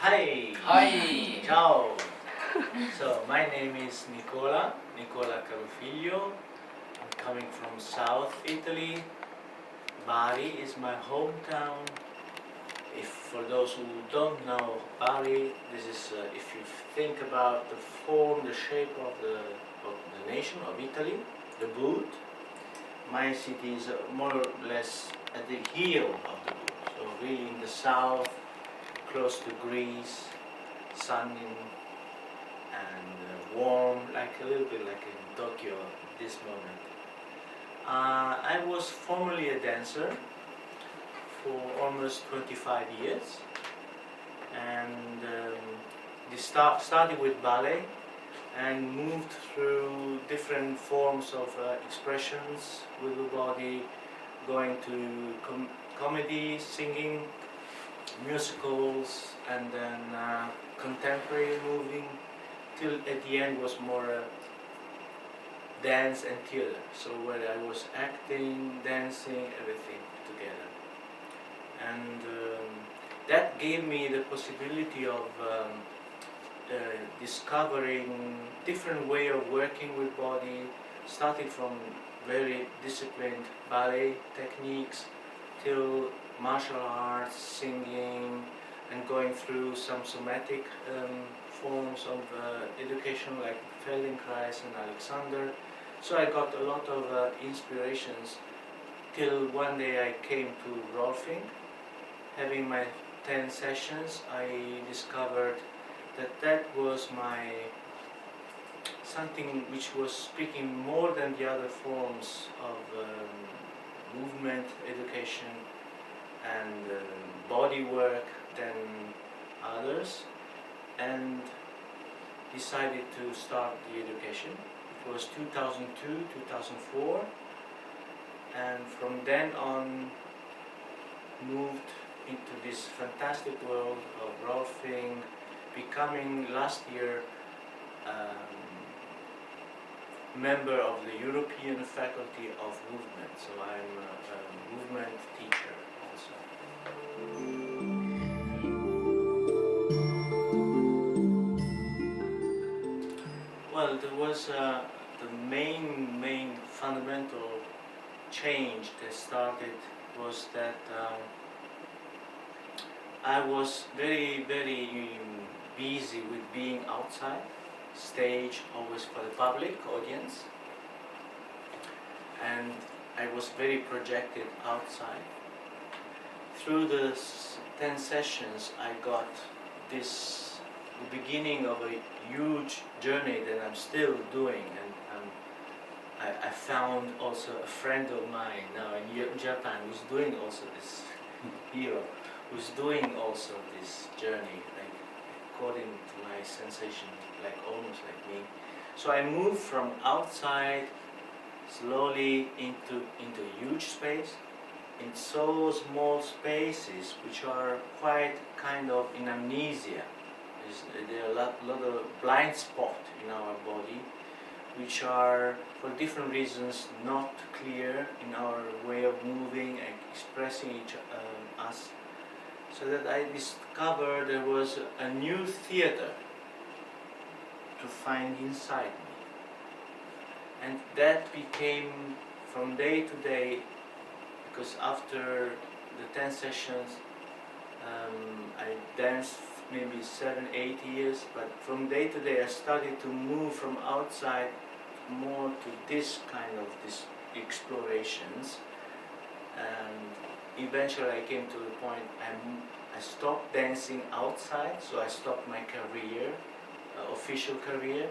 Hi! Hi! Ciao! So, my name is Nicola Carofiglio. I'm coming from South Italy. Bari is my hometown. For those who don't know Bari, this is if you think about the form, the shape of the nation of Italy, the boot. My city is more or less at the heel of the boot, so really in the south, close to Greece, sunny and warm, like a little bit like in Tokyo at this moment. I was formerly a dancer for almost 25 years, and started with ballet and moved through different forms of expressions with the body, going to comedy, singing, musicals, and then contemporary moving, till at the end was more dance and theater, so where I was acting, dancing, everything together. And that gave me the possibility of discovering different way of working with body, started from very disciplined ballet techniques till martial arts, singing, and going through some somatic forms of education like Feldenkrais and Alexander. So I got a lot of inspirations till one day I came to Rolfing. Having my 10 sessions, I discovered that was something which was speaking more than the other forms of movement education and body work than others, and decided to start the education. It was 2002, 2004, and from then on moved into this fantastic world of Rolfing, becoming last year member of the European Faculty of Movement, so I'm a movement teacher also. Well, there was the main fundamental change that started was that I was very busy with being outside, stage always for the public audience, and I was very projected outside. Through the 10 sessions I got the beginning of a huge journey that I'm still doing, and I found also a friend of mine now in Japan who's doing also this hero, who's doing also this journey, like according to my sensation, like almost like me. So I moved from outside slowly into huge space, in so small spaces which are quite kind of in amnesia. There are a lot of blind spot in our body, which are for different reasons not clear in our way of moving and expressing us. So that I discovered there was a new theater to find inside me. And that became from day to day, because after the 10 sessions I danced maybe 7-8 years, but from day to day I started to move from outside more to this kind of explorations, and eventually I came to the point I stopped dancing outside, so I stopped my career, official career,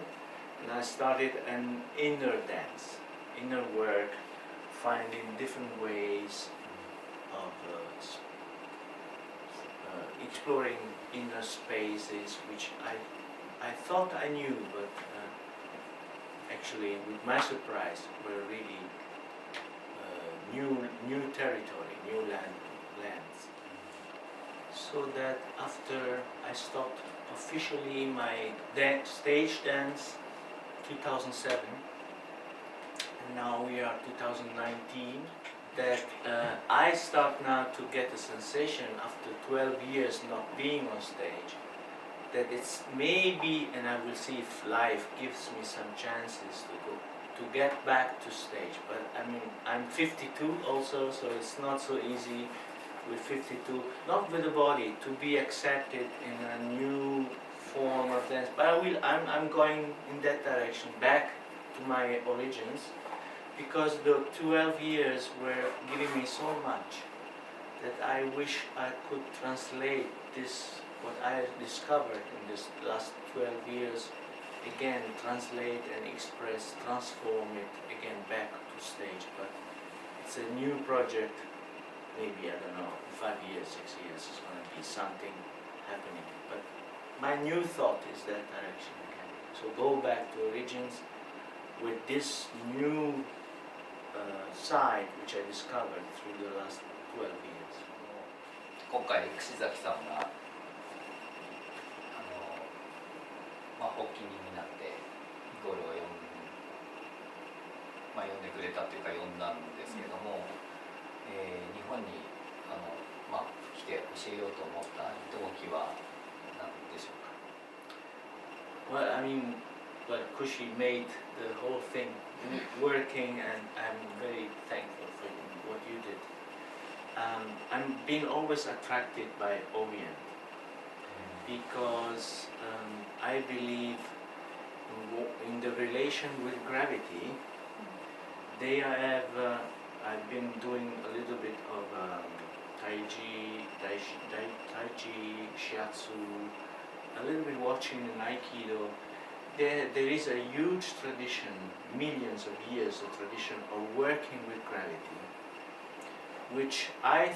and I started an inner dance, inner work, finding different ways of exploring inner spaces which I thought I knew, but actually with my surprise were really new territory, new lands. So that after I stopped officially my stage dance 2007, and now we are 2019, that I start now to get a sensation after 12 years not being on stage, that it's maybe, and I will see if life gives me some chances to get back to stage. But I mean, I'm 52 also, so it's not so easy with 52, not with the body, to be accepted in a new form of dance. But I'm going in that direction, back to my origins, because the 12 years were giving me so much that I wish I could translate this, what I discovered in this last 12 years, again, translate and express, transform it again back to stage. But it's a new project. Maybe, I don't know, 5 years, 6 years, it's going to be something happening. But my new thought is that direction again. So go back to origins with this new side which I discovered through the last 12 years. 今回串崎さんが発起人になってイコールを呼んでくれたというか呼んだんですけども、日本に来て教えようと思った動機は何でしょうか。 Well, I mean, Kushi made the whole thing working, and I'm very thankful for what you did. I'm being always attracted by Orient because I believe in the relation with gravity. I've been doing a little bit of Tai Chi, Shiatsu, a little bit watching in Aikido. There is a huge tradition, millions of years of tradition of working with gravity, which I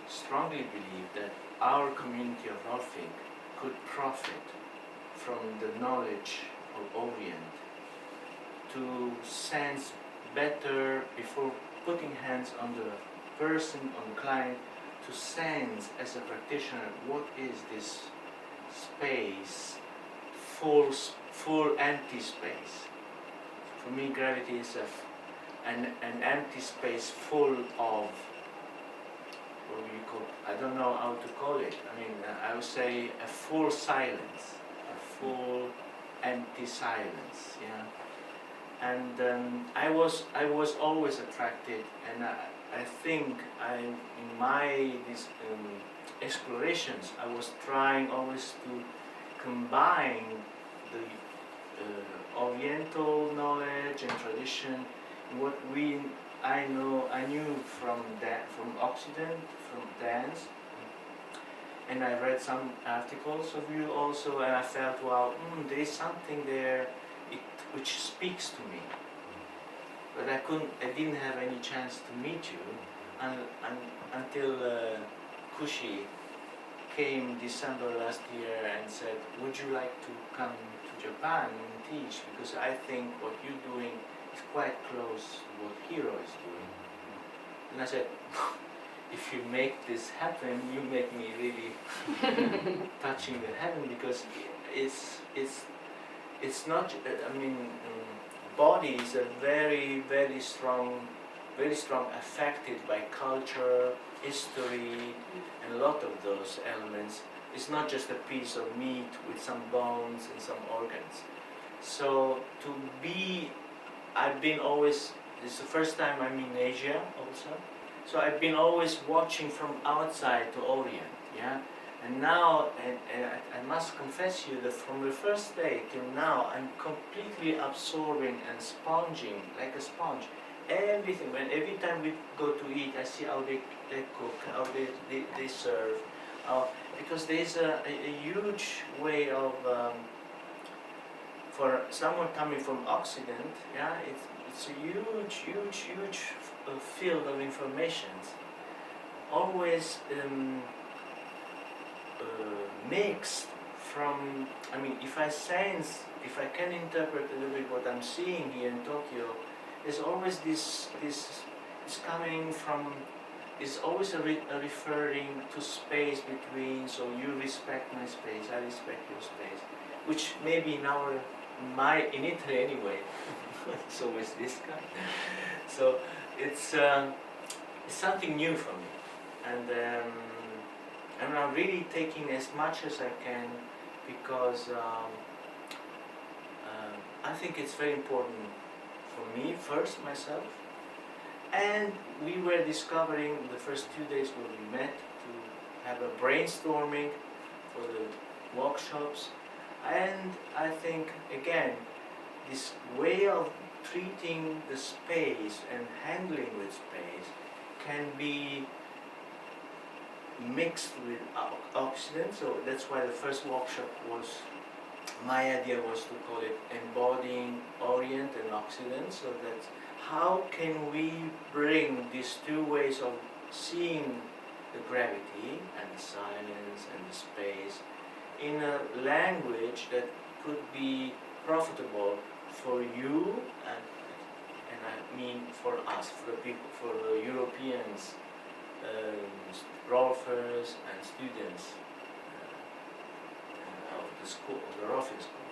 strongly believe that our community of Rolfing could profit from the knowledge of Orient to sense better before putting hands on the person, on the client, to sense as a practitioner what is this space, full empty space. For me, gravity is an empty space full of, what do you call, I don't know how to call it. I mean, I would say a full silence, a full empty silence, yeah. And I was always attracted, and I think in my explorations, I was trying always to combine the Oriental knowledge and tradition, what I knew from Occident, from dance, and I read some articles of you also, and I felt, wow, there is something there which speaks to me. But I didn't have any chance to meet you until Kushi came December last year and said, would you like to come to Japan and teach? Because I think what you're doing is quite close to what Hiro is doing. And I said, if you make this happen, you make me really touching the heaven, because it's not, I mean, body is a very strong affected by culture, history, and a lot of those elements. It's not just a piece of meat with some bones and some organs. So I've been always, this is the first time I'm in Asia also, so I've been always watching from outside to Orient, yeah? And now, and I must confess you that from the first day till now, I'm completely absorbing and sponging, like a sponge, everything. Every time we go to eat, I see how they cook, how they serve. Because there's a huge way of, for someone coming from Occident, yeah, it's a huge field of information. Always mixed from, I mean, if I can interpret a little bit what I'm seeing here in Tokyo, there's always this is coming from, is always referring to space between, so you respect my space, I respect your space, which maybe in Italy anyway, it's always this kind. So it's something new for me, and I'm really taking as much as I can because I think it's very important for me first, myself, and we were discovering the first 2 days when we met to have a brainstorming for the workshops, and I think again this way of treating the space and handling with space can be mixed with Occident. So that's why the first workshop was, my idea was to call it embodying Orient and Occident, so that how can we bring these two ways of seeing the gravity and the silence and the space in a language that could be profitable for you and I mean for us, for the people, for the Europeans, Rolfers and students of the school, of the Rolfing school.